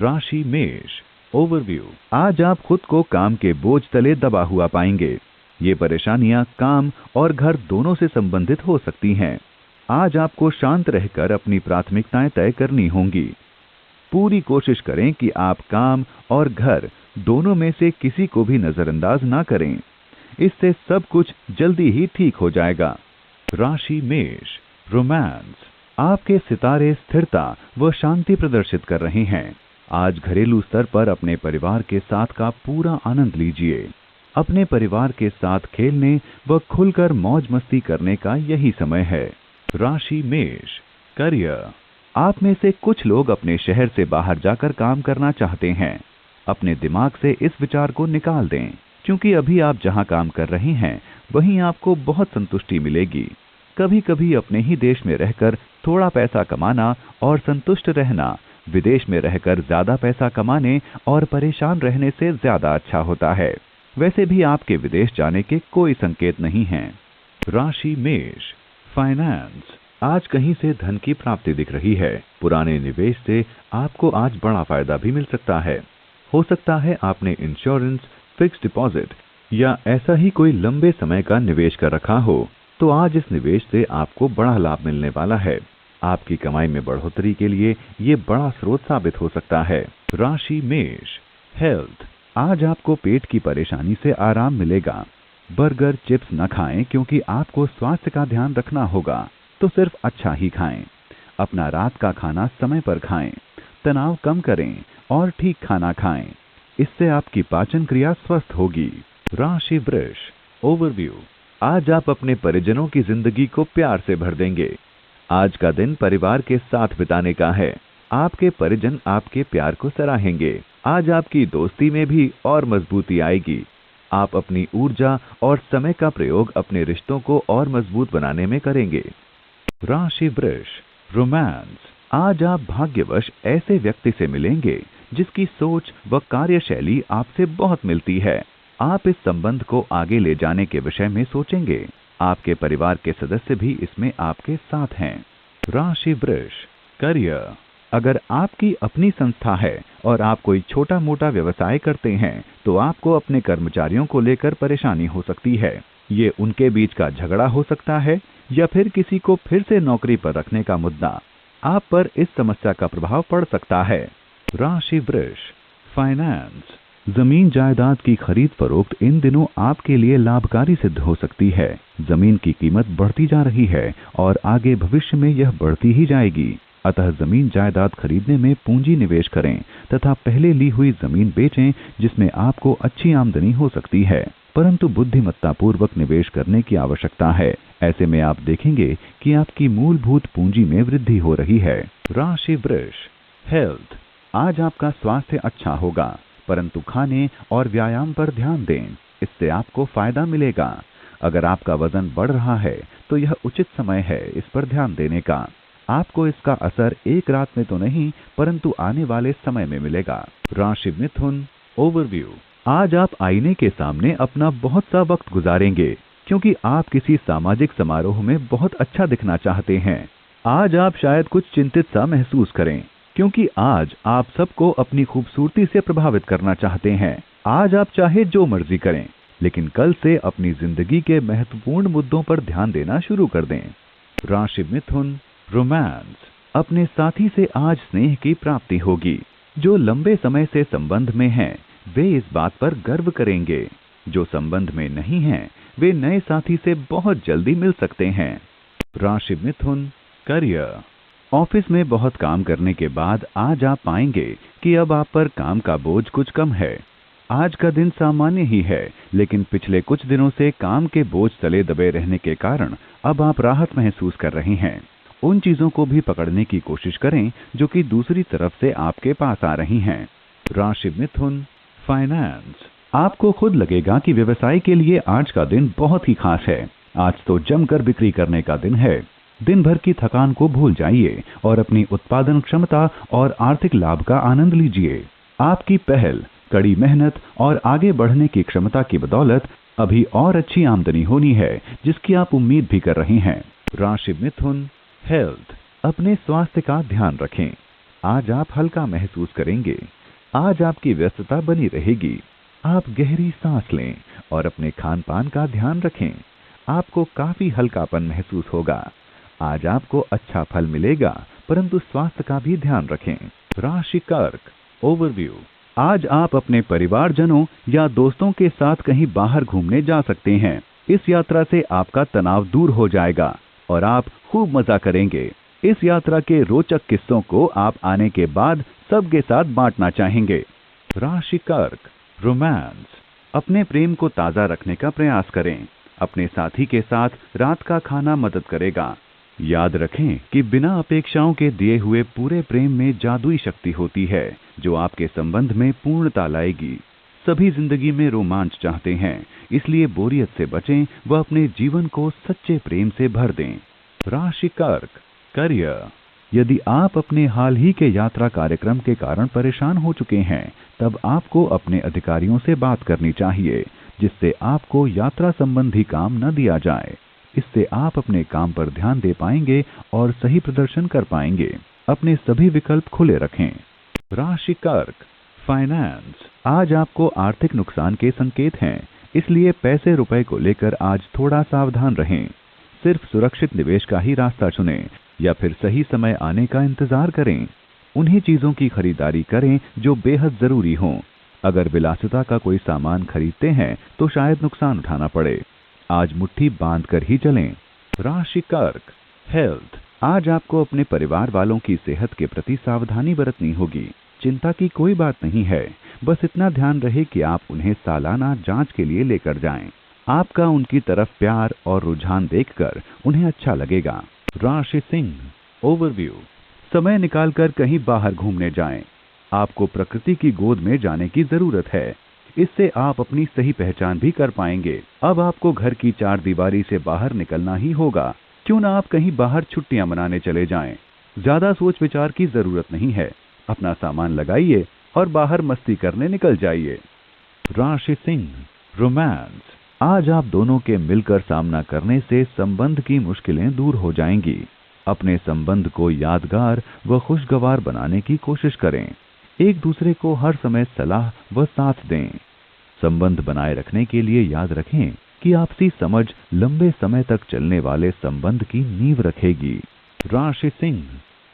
राशि मेष। ओवरव्यू। आज आप खुद को काम के बोझ तले दबा हुआ पाएंगे। ये परेशानियां काम और घर दोनों से संबंधित हो सकती हैं। आज आपको शांत रहकर अपनी प्राथमिकताएं तय करनी होंगी। पूरी कोशिश करें कि आप काम और घर दोनों में से किसी को भी नजरअंदाज ना करें। इससे सब कुछ जल्दी ही ठीक हो जाएगा। राशि मेष। रोमांस। आपके सितारे स्थिरता व शांति प्रदर्शित कर रहे हैं। आज घरेलू स्तर पर अपने परिवार के साथ का पूरा आनंद लीजिए। अपने परिवार के साथ खेलने व खुलकर मौज मस्ती करने का यही समय है। राशि मेष। करियर। आप में से कुछ लोग अपने शहर से बाहर जाकर काम करना चाहते हैं। अपने दिमाग से इस विचार को निकाल दें, क्योंकि अभी आप जहां काम कर रहे हैं वहीं आपको बहुत संतुष्टि मिलेगी। कभी कभी अपने ही देश में रहकर थोड़ा पैसा कमाना और संतुष्ट रहना विदेश में रहकर ज्यादा पैसा कमाने और परेशान रहने से ज्यादा अच्छा होता है। वैसे भी आपके विदेश जाने के कोई संकेत नहीं हैं। राशि मेष। फाइनेंस। आज कहीं से धन की प्राप्ति दिख रही है। पुराने निवेश से आपको आज बड़ा फायदा भी मिल सकता है। हो सकता है आपने इंश्योरेंस, फिक्स्ड डिपॉजिट या ऐसा ही कोई लंबे समय का निवेश कर रखा हो, तो आज इस निवेश से आपको बड़ा लाभ मिलने वाला है। आपकी कमाई में बढ़ोतरी के लिए ये बड़ा स्रोत साबित हो सकता है। राशि मेष। हेल्थ। आज आपको पेट की परेशानी से आराम मिलेगा। बर्गर, चिप्स न खाएं, क्योंकि आपको स्वास्थ्य का ध्यान रखना होगा, तो सिर्फ अच्छा ही खाएं। अपना रात का खाना समय पर खाएं। तनाव कम करें और ठीक खाना खाएं। इससे आपकी पाचन क्रिया स्वस्थ होगी। राशि वृष। ओवरव्यू। आज आप अपने परिजनों की जिंदगी को प्यार से भर देंगे। आज का दिन परिवार के साथ बिताने का है। आपके परिजन आपके प्यार को सराहेंगे। आज आपकी दोस्ती में भी और मजबूती आएगी। आप अपनी ऊर्जा और समय का प्रयोग अपने रिश्तों को और मजबूत बनाने में करेंगे। राशि वृष। रोमांस। आज आप भाग्यवश ऐसे व्यक्ति से मिलेंगे जिसकी सोच व कार्यशैली आपसे बहुत मिलती है। आप इस संबंध को आगे ले जाने के विषय में सोचेंगे। आपके परिवार के सदस्य भी इसमें आपके साथ हैं। राशि वृष। करियर। अगर आपकी अपनी संस्था है और आप कोई छोटा मोटा व्यवसाय करते हैं, तो आपको अपने कर्मचारियों को लेकर परेशानी हो सकती है। ये उनके बीच का झगड़ा हो सकता है या फिर किसी को फिर से नौकरी पर रखने का मुद्दा। आप पर इस समस्या का प्रभाव पड़ सकता है। राशि वृष। फाइनेंस। जमीन जायदाद की खरीद फरोख्त इन दिनों आपके लिए लाभकारी सिद्ध हो सकती है। जमीन की कीमत बढ़ती जा रही है और आगे भविष्य में यह बढ़ती ही जाएगी। अतः जमीन जायदाद खरीदने में पूंजी निवेश करें तथा पहले ली हुई जमीन बेचें, जिसमें आपको अच्छी आमदनी हो सकती है, परंतु बुद्धिमत्तापूर्वक निवेश करने की आवश्यकता है। ऐसे में आप देखेंगे कि आपकी मूलभूत पूंजी में वृद्धि हो रही है। राशि वृष। हेल्थ। आज आपका स्वास्थ्य अच्छा होगा, परंतु खाने और व्यायाम पर ध्यान दें। इससे आपको फायदा मिलेगा। अगर आपका वजन बढ़ रहा है तो यह उचित समय है इस पर ध्यान देने का। आपको इसका असर एक रात में तो नहीं, परंतु आने वाले समय में मिलेगा। राशि मिथुन। ओवरव्यू। आज आप आईने के सामने अपना बहुत सा वक्त गुजारेंगे, क्योंकि आप किसी सामाजिक समारोह में बहुत अच्छा दिखना चाहते हैं। आज आप शायद कुछ चिंतित सा महसूस करें, क्योंकि आज आप सबको अपनी खूबसूरती से प्रभावित करना चाहते हैं। आज आप चाहे जो मर्जी करें, लेकिन कल से अपनी जिंदगी के महत्वपूर्ण मुद्दों पर ध्यान देना शुरू कर दें। राशि मिथुन। रोमांस। अपने साथी से आज स्नेह की प्राप्ति होगी। जो लंबे समय से संबंध में हैं, वे इस बात पर गर्व करेंगे। जो संबंध में नहीं हैं, वे नए साथी से बहुत जल्दी मिल सकते हैं। राशि मिथुन। करियर। ऑफिस में बहुत काम करने के बाद आज आप पाएंगे कि अब आप पर काम का बोझ कुछ कम है। आज का दिन सामान्य ही है, लेकिन पिछले कुछ दिनों से काम के बोझ तले दबे रहने के कारण अब आप राहत महसूस कर रहे हैं। उन चीजों को भी पकड़ने की कोशिश करें जो कि दूसरी तरफ से आपके पास आ रही हैं। राशि मिथुन। फाइनेंस। आपको खुद लगेगा कि व्यवसाय के लिए आज का दिन बहुत ही खास है। आज तो जमकर बिक्री करने का दिन है। दिन भर की थकान को भूल जाइए और अपनी उत्पादन क्षमता और आर्थिक लाभ का आनंद लीजिए। आपकी पहल, कड़ी मेहनत और आगे बढ़ने की क्षमता की बदौलत अभी और अच्छी आमदनी होनी है, जिसकी आप उम्मीद भी कर रहे हैं। राशि मिथुन। हेल्थ। अपने स्वास्थ्य का ध्यान रखें। आज आप हल्का महसूस करेंगे। आज आपकी व्यस्तता बनी रहेगी। आप गहरी सांस लें और अपने खान पान का ध्यान रखें। आपको काफी हल्कापन महसूस होगा। आज आपको अच्छा फल मिलेगा, परंतु स्वास्थ्य का भी ध्यान रखें। राशि कर्क ओवरव्यू। आज आप अपने परिवारजनों या दोस्तों के साथ कहीं बाहर घूमने जा सकते हैं। इस यात्रा से आपका तनाव दूर हो जाएगा और आप खूब मजा करेंगे। इस यात्रा के रोचक किस्सों को आप आने के बाद सबके साथ बांटना चाहेंगे। राशि कर्क रोमांस। अपने प्रेम को ताजा रखने का प्रयास करें। अपने साथी के साथ रात का खाना मदद करेगा। याद रखें कि बिना अपेक्षाओं के दिए हुए पूरे प्रेम में जादुई शक्ति होती है, जो आपके संबंध में पूर्णता लाएगी। सभी जिंदगी में रोमांच चाहते हैं, इसलिए बोरियत से बचें व अपने जीवन को सच्चे प्रेम से भर दें। राशि कर्क करियर। यदि आप अपने हाल ही के यात्रा कार्यक्रम के कारण परेशान हो चुके हैं, तब आपको अपने अधिकारियों से बात करनी चाहिए, जिससे आपको यात्रा संबंधी काम न दिया जाए। इससे आप अपने काम पर ध्यान दे पाएंगे और सही प्रदर्शन कर पाएंगे। अपने सभी विकल्प खुले रखें। राशि कर्क फाइनेंस। आज आपको आर्थिक नुकसान के संकेत हैं, इसलिए पैसे रुपए को लेकर आज थोड़ा सावधान रहें। सिर्फ सुरक्षित निवेश का ही रास्ता चुनें या फिर सही समय आने का इंतजार करें। उन्हीं चीजों की खरीदारी करें जो बेहद जरूरी हों। अगर विलासिता का कोई सामान खरीदते हैं तो शायद नुकसान उठाना पड़े। आज मुट्ठी बांध कर ही चलें। राशि कर्क हेल्थ। आज आपको अपने परिवार वालों की सेहत के प्रति सावधानी बरतनी होगी। चिंता की कोई बात नहीं है, बस इतना ध्यान रहे कि आप उन्हें सालाना जांच के लिए लेकर जाएं। आपका उनकी तरफ प्यार और रुझान देखकर उन्हें अच्छा लगेगा। राशि सिंह ओवरव्यू। समय निकालकर कहीं बाहर घूमने जाएं। आपको प्रकृति की गोद में जाने की जरूरत है। इससे आप अपनी सही पहचान भी कर पाएंगे। अब आपको घर की चार दीवारी से बाहर निकलना ही होगा। क्यों ना आप कहीं बाहर छुट्टियां मनाने चले जाएं। ज्यादा सोच विचार की जरूरत नहीं है। अपना सामान लगाइए और बाहर मस्ती करने निकल जाइए। राशि सिंह रोमांस। आज आप दोनों के मिलकर सामना करने से संबंध की मुश्किलें दूर हो जाएंगी। अपने संबंध को यादगार व खुशगवार बनाने की कोशिश करें। एक दूसरे को हर समय सलाह व साथ दें। संबंध बनाए रखने के लिए याद रखें कि आपसी समझ लंबे समय तक चलने वाले संबंध की नींव रखेगी। राशि सिंह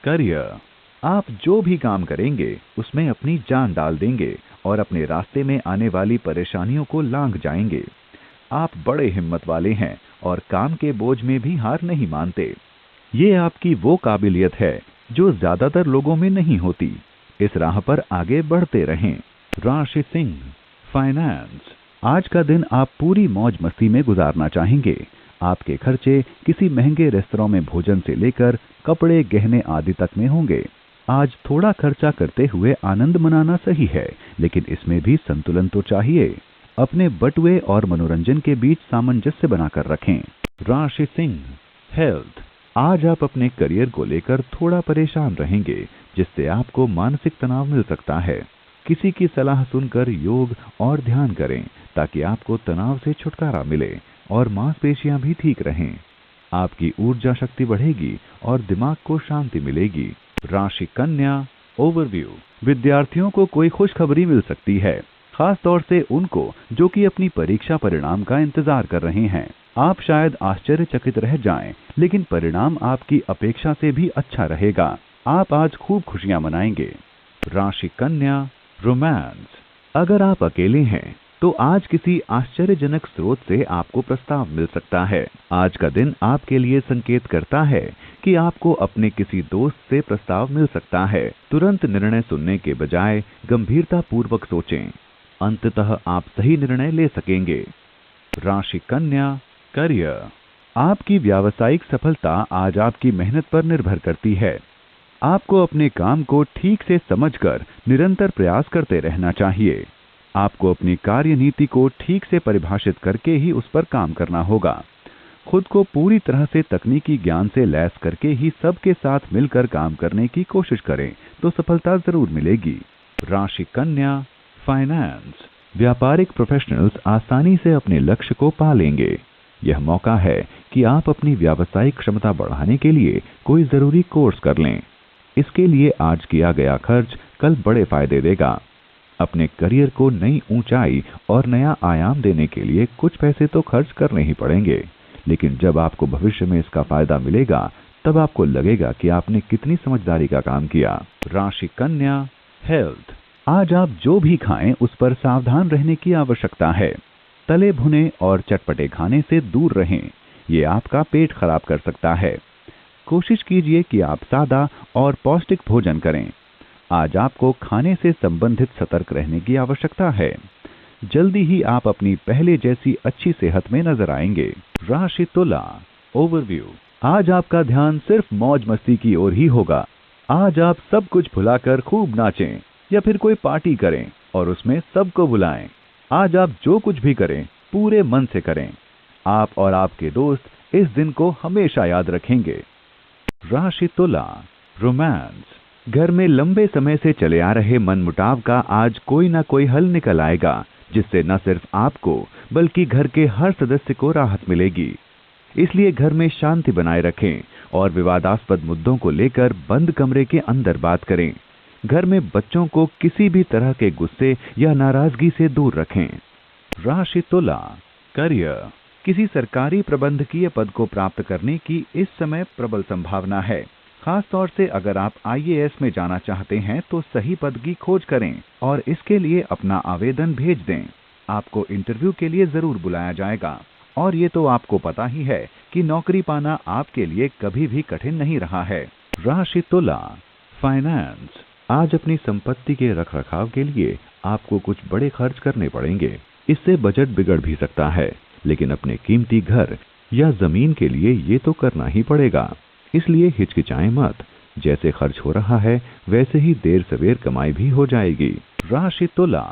करियर। आप जो भी काम करेंगे उसमें अपनी जान डाल देंगे और अपने रास्ते में आने वाली परेशानियों को लांघ जाएंगे। आप बड़े हिम्मत वाले हैं और काम के बोझ में भी हार नहीं मानते। ये आपकी वो काबिलियत है जो ज्यादातर लोगों में नहीं होती। इस राह पर आगे बढ़ते रहें। राशि सिंह फाइनेंस। आज का दिन आप पूरी मौज मस्ती में गुजारना चाहेंगे। आपके खर्चे किसी महंगे रेस्तरां में भोजन से लेकर कपड़े गहने आदि तक में होंगे। आज थोड़ा खर्चा करते हुए आनंद मनाना सही है, लेकिन इसमें भी संतुलन तो चाहिए। अपने बटुए और मनोरंजन के बीच सामंजस्य बनाकर रखें। राशि सिंह हेल्थ। आज आप अपने करियर को लेकर थोड़ा परेशान रहेंगे, जिससे आपको मानसिक तनाव मिल सकता है। किसी की सलाह सुनकर योग और ध्यान करें ताकि आपको तनाव से छुटकारा मिले और मांसपेशियां भी ठीक रहें। आपकी ऊर्जा शक्ति बढ़ेगी और दिमाग को शांति मिलेगी। राशि कन्या ओवरव्यू। विद्यार्थियों को कोई खुशखबरी मिल सकती है, खास तौर से उनको जो कि अपनी परीक्षा परिणाम का इंतजार कर रहे हैं। आप शायद आश्चर्यचकित रह जाएं, लेकिन परिणाम आपकी अपेक्षा से भी अच्छा रहेगा। आप आज खूब खुशियां मनाएंगे। राशि कन्या रोमांस। अगर आप अकेले हैं तो आज किसी आश्चर्यजनक स्रोत से आपको प्रस्ताव मिल सकता है। आज का दिन आपके लिए संकेत करता है कि आपको अपने किसी दोस्त से प्रस्ताव मिल सकता है। तुरंत निर्णय सुनने के बजाय गंभीरता पूर्वक सोचें। अंततः आप सही निर्णय ले सकेंगे। राशि कन्या करियर। आपकी व्यावसायिक सफलता आज आपकी मेहनत पर निर्भर करती है। आपको अपने काम को ठीक से समझकर निरंतर प्रयास करते रहना चाहिए। आपको अपनी कार्य नीति को ठीक से परिभाषित करके ही उस पर काम करना होगा। खुद को पूरी तरह से तकनीकी ज्ञान से लैस करके ही सबके साथ मिलकर काम करने की कोशिश करें तो सफलता जरूर मिलेगी। राशि कन्या फाइनेंस। व्यापारिक प्रोफेशनल्स आसानी से अपने लक्ष्य को पा लेंगे। यह मौका है कि आप अपनी व्यावसायिक क्षमता बढ़ाने के लिए कोई जरूरी कोर्स कर लें। इसके लिए आज किया गया खर्च कल बड़े फायदे देगा। अपने करियर को नई ऊंचाई और नया आयाम देने के लिए कुछ पैसे तो खर्च करने ही पड़ेंगे, लेकिन जब आपको भविष्य में इसका फायदा मिलेगा तब आपको लगेगा कि आपने कितनी समझदारी का काम किया। राशि कन्या, हेल्थ। आज आप जो भी खाएं उस पर सावधान रहने की आवश्यकता है। तले भुने और चटपटे खाने से दूर रहें, ये आपका पेट खराब कर सकता है। कोशिश कीजिए कि आप सादा और पौष्टिक भोजन करें। आज आपको खाने से संबंधित सतर्क रहने की आवश्यकता है। जल्दी ही आप अपनी पहले जैसी अच्छी सेहत में नजर आएंगे। राशि तुला, ओवरव्यू। आज आपका ध्यान सिर्फ मौज मस्ती की ओर ही होगा। आज आप सब कुछ भुलाकर खूब नाचें या फिर कोई पार्टी करें और उसमें सबको बुलाएं। आज आप जो कुछ भी करें पूरे मन से करें। आप और आपके दोस्त इस दिन को हमेशा याद रखेंगे। राशि तुला, रोमांस। घर में लंबे समय से चले आ रहे मनमुटाव का आज कोई ना कोई हल निकल आएगा, जिससे न सिर्फ आपको बल्कि घर के हर सदस्य को राहत मिलेगी। इसलिए घर में शांति बनाए रखें और विवादास्पद मुद्दों को लेकर बंद कमरे के अंदर बात करें। घर में बच्चों को किसी भी तरह के गुस्से या नाराजगी से दूर रखें। राशि तुला, करियर। किसी सरकारी प्रबंधकीय पद को प्राप्त करने की इस समय प्रबल संभावना है। खास तौर से अगर आप IAS में जाना चाहते हैं तो सही पद की खोज करें और इसके लिए अपना आवेदन भेज दें। आपको इंटरव्यू के लिए जरूर बुलाया जाएगा और ये तो आपको पता ही है कि नौकरी पाना आपके लिए कभी भी कठिन नहीं रहा है। राशि तुला, फाइनेंस। आज अपनी संपत्ति के रखरखाव के लिए आपको कुछ बड़े खर्च करने पड़ेंगे। इससे बजट बिगड़ भी सकता है, लेकिन अपने कीमती घर या जमीन के लिए ये तो करना ही पड़ेगा। इसलिए हिचकिचाएं मत। जैसे खर्च हो रहा है वैसे ही देर सवेर कमाई भी हो जाएगी। राशि तुला,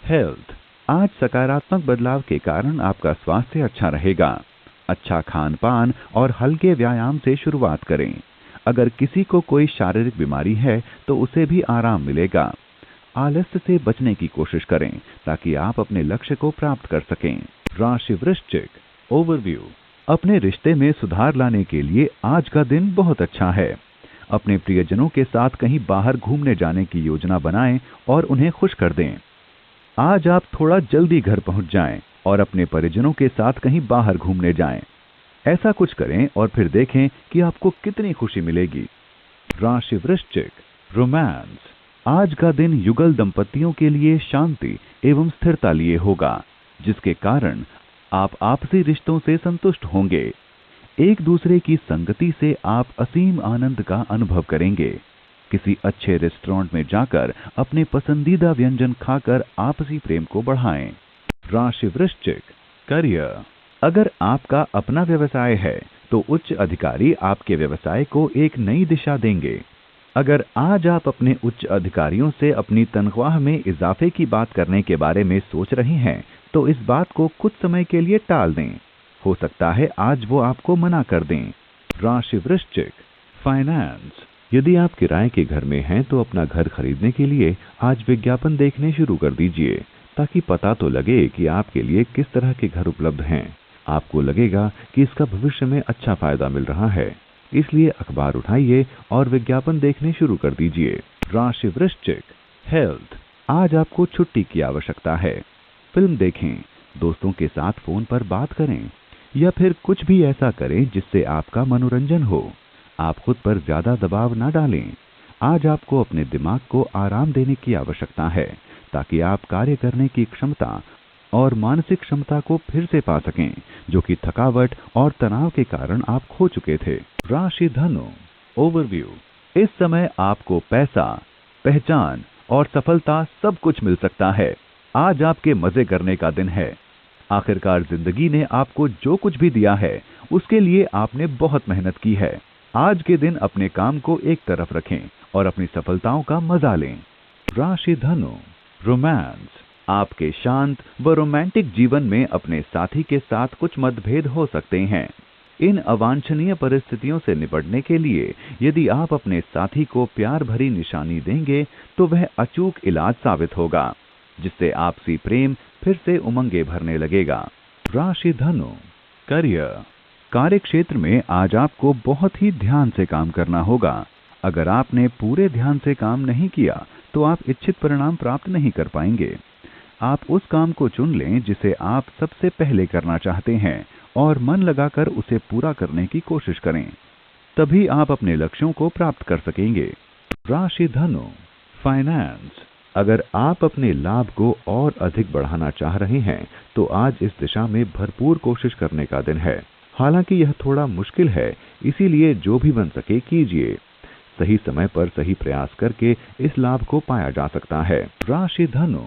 हेल्थ। आज सकारात्मक बदलाव के कारण आपका स्वास्थ्य अच्छा रहेगा। अच्छा खान पान और हल्के व्यायाम से शुरुआत करें। अगर किसी को कोई शारीरिक बीमारी है तो उसे भी आराम मिलेगा। आलस्य से बचने की कोशिश करें ताकि आप अपने लक्ष्य को प्राप्त कर सकें। राशि वृश्चिक, ओवरव्यू। अपने रिश्ते में सुधार लाने के लिए आज का दिन बहुत अच्छा है। अपने प्रियजनों के साथ कहीं बाहर घूमने जाने की योजना बनाएं और उन्हें खुश कर दें। आज आप थोड़ा जल्दी घर पहुंच जाएं और अपने परिजनों के साथ कहीं बाहर घूमने जाएं। ऐसा कुछ करें और फिर देखें कि आपको कितनी खुशी मिलेगी। राशि वृश्चिक, रोमांस। आज का दिन युगल दंपतियों के लिए शांति एवं स्थिरता लिए होगा, जिसके कारण आप आपसी रिश्तों से संतुष्ट होंगे। एक दूसरे की संगति से आप असीम आनंद का अनुभव करेंगे। किसी अच्छे रेस्टोरेंट में जाकर अपने पसंदीदा व्यंजन खाकर आपसी प्रेम को बढ़ाएं। राशि वृश्चिक, करियर। अगर आपका अपना व्यवसाय है तो उच्च अधिकारी आपके व्यवसाय को एक नई दिशा देंगे। अगर आज आप अपने उच्च अधिकारियों से अपनी तनख्वाह में इजाफे की बात करने के बारे में सोच रहे हैं तो इस बात को कुछ समय के लिए टाल दें। हो सकता है आज वो आपको मना कर दें। राशि वृश्चिक, फाइनेंस। यदि आप किराए के घर में हैं तो अपना घर खरीदने के लिए आज विज्ञापन देखने शुरू कर दीजिए, ताकि पता तो लगे कि आपके लिए किस तरह के घर उपलब्ध हैं। आपको लगेगा कि इसका भविष्य में अच्छा फायदा मिल रहा है, इसलिए अखबार उठाइए और विज्ञापन देखने शुरू कर दीजिए। राशि वृश्चिक, हेल्थ। आज आपको छुट्टी की आवश्यकता है। फिल्म देखें, दोस्तों के साथ फोन पर बात करें या फिर कुछ भी ऐसा करें जिससे आपका मनोरंजन हो। आप खुद पर ज्यादा दबाव न डालें। आज आपको अपने दिमाग को आराम देने की आवश्यकता है ताकि आप कार्य करने की क्षमता और मानसिक क्षमता को फिर से पा सकें, जो कि थकावट और तनाव के कारण आप खो चुके थे। राशि धनु, ओवरव्यू। इस समय आपको पैसा, पहचान और सफलता सब कुछ मिल सकता है। आज आपके मजे करने का दिन है। आखिरकार जिंदगी ने आपको जो कुछ भी दिया है उसके लिए आपने बहुत मेहनत की है। आज के दिन अपने काम को एक तरफ रखें और अपनी सफलताओं का मजा लें। राशि धनु, रोमांस। आपके शांत व रोमांटिक जीवन में अपने साथी के साथ कुछ मतभेद हो सकते हैं। इन अवांछनीय परिस्थितियों से निपटने के लिए यदि आप अपने साथी को प्यार भरी निशानी देंगे तो वह अचूक इलाज साबित होगा, जिससे आपसी प्रेम फिर से उमंगे भरने लगेगा। राशि धनु, करियर। कार्य क्षेत्र में आज आपको बहुत ही ध्यान से काम करना होगा। अगर आपने पूरे ध्यान से काम नहीं किया तो आप इच्छित परिणाम प्राप्त नहीं कर पाएंगे। आप उस काम को चुन लें जिसे आप सबसे पहले करना चाहते हैं और मन लगाकर उसे पूरा करने की कोशिश करें। तभी आप अपने लक्ष्यों को प्राप्त कर सकेंगे। राशि धनु, फाइनेंस। अगर आप अपने लाभ को और अधिक बढ़ाना चाह रहे हैं तो आज इस दिशा में भरपूर कोशिश करने का दिन है। हालांकि यह थोड़ा मुश्किल है, इसीलिए जो भी बन सके कीजिए। सही समय पर सही प्रयास करके इस लाभ को पाया जा सकता है। राशि धनु,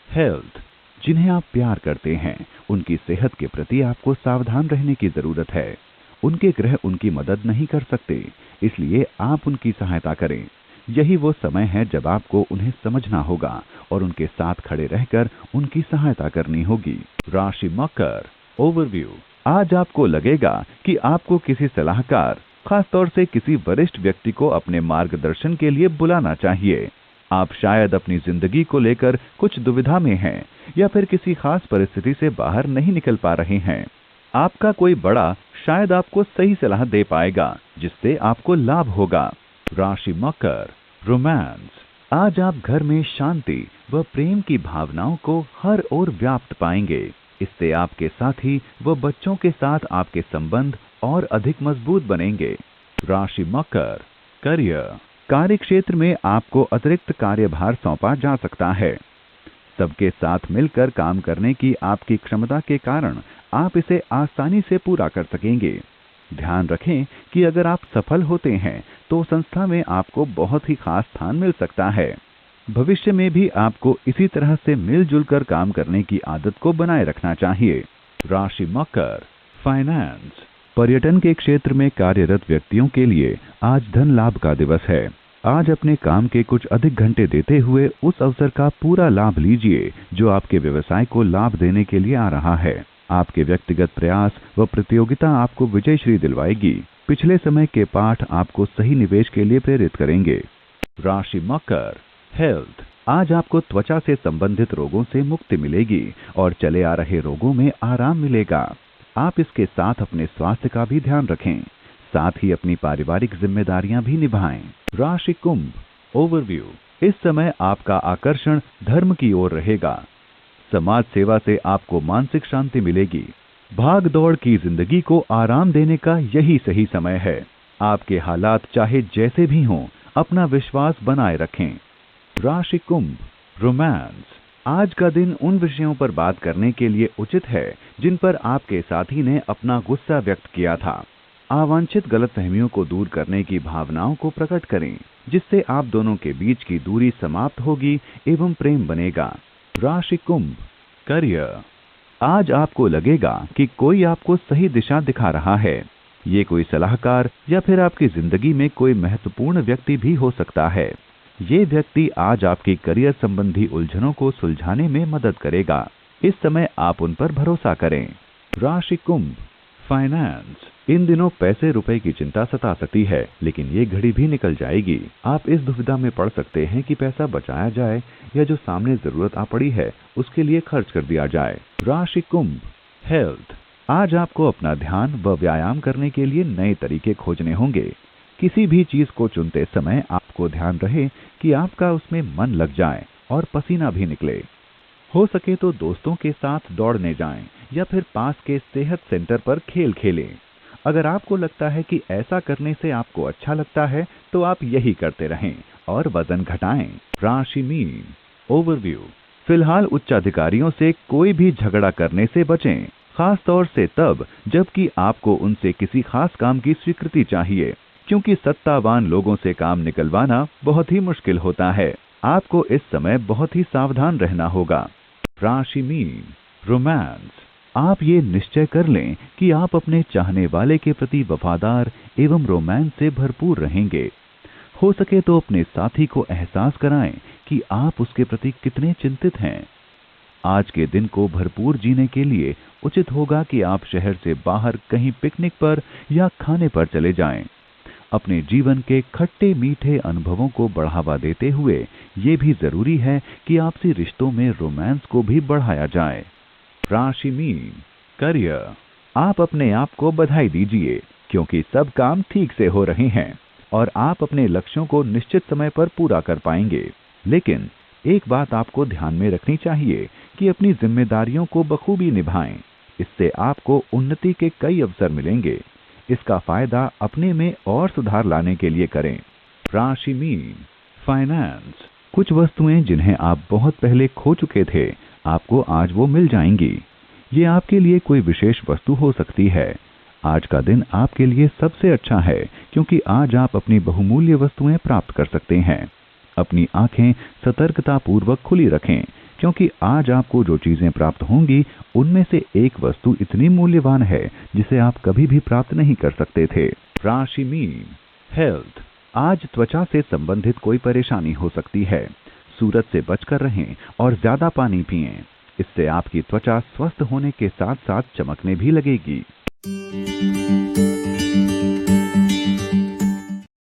हेल्थ। जिन्हें आप प्यार करते हैं उनकी सेहत के प्रति आपको सावधान रहने की जरूरत है। उनके ग्रह उनकी मदद नहीं कर सकते, इसलिए आप उनकी सहायता करें। यही वो समय है जब आपको उन्हें समझना होगा और उनके साथ खड़े रहकर उनकी सहायता करनी होगी। राशि मकर, ओवरव्यू। आज आपको लगेगा कि आपको किसी सलाहकार, खासतौर से किसी वरिष्ठ व्यक्ति को अपने मार्गदर्शन के लिए बुलाना चाहिए। आप शायद अपनी जिंदगी को लेकर कुछ दुविधा में हैं या फिर किसी खास परिस्थिति से बाहर नहीं निकल पा रहे हैं। आपका कोई बड़ा शायद आपको सही सलाह दे पाएगा जिससे आपको लाभ होगा। राशि मकर, रोमांस। आज आप घर में शांति व प्रेम की भावनाओं को हर ओर व्याप्त पाएंगे। इससे आपके साथी व बच्चों के साथ आपके संबंध और अधिक मजबूत बनेंगे। राशि मकर, करियर। कार्य क्षेत्र में आपको अतिरिक्त कार्यभार सौंपा जा सकता है। सबके साथ मिलकर काम करने की आपकी क्षमता के कारण आप इसे आसानी से पूरा कर सकेंगे। ध्यान रखें कि अगर आप सफल होते हैं तो संस्था में आपको बहुत ही खास स्थान मिल सकता है। भविष्य में भी आपको इसी तरह से मिलजुल कर काम करने की आदत को बनाए रखना चाहिए। राशि मकर, फाइनेंस। पर्यटन के क्षेत्र में कार्यरत व्यक्तियों के लिए आज धन लाभ का दिवस है। आज अपने काम के कुछ अधिक घंटे देते हुए उस अवसर का पूरा लाभ लीजिए जो आपके व्यवसाय को लाभ देने के लिए आ रहा है। आपके व्यक्तिगत प्रयास व प्रतियोगिता आपको विजयश्री दिलवाएगी। पिछले समय के पाठ आपको सही निवेश के लिए प्रेरित करेंगे। राशि मकर, हेल्थ। आज आपको त्वचा से संबंधित रोगों से मुक्ति मिलेगी और चले आ रहे रोगों में आराम मिलेगा। आप इसके साथ अपने स्वास्थ्य का भी ध्यान रखें, साथ ही अपनी पारिवारिक जिम्मेदारियां भी निभाएं। राशि कुंभ, ओवरव्यू। इस समय आपका आकर्षण धर्म की ओर रहेगा। समाज सेवा से आपको मानसिक शांति मिलेगी। भाग दौड़ की जिंदगी को आराम देने का यही सही समय है। आपके हालात चाहे जैसे भी हों, अपना विश्वास बनाए रखें। राशि कुंभ, रोमांस। आज का दिन उन विषयों पर बात करने के लिए उचित है जिन पर आपके साथी ने अपना गुस्सा व्यक्त किया था। अवांछित गलतफहमियों को दूर करने की भावनाओं को प्रकट करें, जिससे आप दोनों के बीच की दूरी समाप्त होगी एवं प्रेम बनेगा। राशि कुंभ, करियर। आज आपको लगेगा कि कोई आपको सही दिशा दिखा रहा है। ये कोई सलाहकार या फिर आपकी जिंदगी में कोई महत्वपूर्ण व्यक्ति भी हो सकता है। ये व्यक्ति आज आपकी करियर संबंधी उलझनों को सुलझाने में मदद करेगा। इस समय आप उन पर भरोसा करें। राशि कुंभ, फाइनेंस। इन दिनों पैसे रुपए की चिंता सता सकती है, लेकिन ये घड़ी भी निकल जाएगी। आप इस दुविधा में पड़ सकते हैं कि पैसा बचाया जाए या जो सामने जरूरत आ पड़ी है उसके लिए खर्च कर दिया जाए। राशि कुंभ, हेल्थ। आज आपको अपना ध्यान व व्यायाम करने के लिए नए तरीके खोजने होंगे। किसी भी चीज को चुनते समय आपको ध्यान रहे कि आपका उसमें मन लग जाए और पसीना भी निकले। हो सके तो दोस्तों के साथ दौड़ने जाएं या फिर पास के सेहत सेंटर पर खेल खेलें। अगर आपको लगता है कि ऐसा करने से आपको अच्छा लगता है तो आप यही करते रहें और वजन घटाएं। राशि मीन, ओवरव्यू। फिलहाल उच्चाधिकारियों से कोई भी झगड़ा करने से बचें, खास तौर से तब जबकि आपको उनसे किसी खास काम की स्वीकृति चाहिए, क्योंकि सत्तावान लोगों से काम निकलवाना बहुत ही मुश्किल होता है। आपको इस समय बहुत ही सावधान रहना होगा। राशि मीन, रोमांस। आप ये निश्चय कर लें कि आप अपने चाहने वाले के प्रति वफादार एवं रोमांस से भरपूर रहेंगे। हो सके तो अपने साथी को एहसास कराएं कि आप उसके प्रति कितने चिंतित हैं। आज के दिन को भरपूर जीने के लिए उचित होगा कि आप शहर से बाहर कहीं पिकनिक पर या खाने पर चले जाएं। अपने जीवन के खट्टे मीठे अनुभवों को बढ़ावा देते हुए ये भी जरूरी है कि आपसी रिश्तों में रोमांस को भी बढ़ाया जाए। राशि मीन, करियर। आप अपने आप को बधाई दीजिए क्योंकि सब काम ठीक से हो रहे हैं और आप अपने लक्ष्यों को निश्चित समय पर पूरा कर पाएंगे। लेकिन एक बात आपको ध्यान में रखनी चाहिए कि अपनी जिम्मेदारियों को बखूबी निभाएं। इससे आपको उन्नति के कई अवसर मिलेंगे। इसका फायदा अपने में और सुधार लाने के लिए करें। राशि मीन, फाइनेंस। कुछ वस्तुएं जिन्हें आप बहुत पहले खो चुके थे, आपको आज वो मिल जाएंगी। ये आपके लिए कोई विशेष वस्तु हो सकती है। आज का दिन आपके लिए सबसे अच्छा है क्योंकि आज आप अपनी बहुमूल्य वस्तुएं प्राप्त कर सकते हैं। अपनी आंखें सतर्कता पूर्वक खुली रखें क्योंकि आज आपको जो चीजें प्राप्त होंगी उनमें से एक वस्तु इतनी मूल्यवान है जिसे आप कभी भी प्राप्त नहीं कर सकते थे। राशि मीन, हेल्थ। आज त्वचा से संबंधित कोई परेशानी हो सकती है। सूरज से बचकर रहें और ज्यादा पानी पिएं। इससे आपकी त्वचा स्वस्थ होने के साथ साथ चमकने भी लगेगी।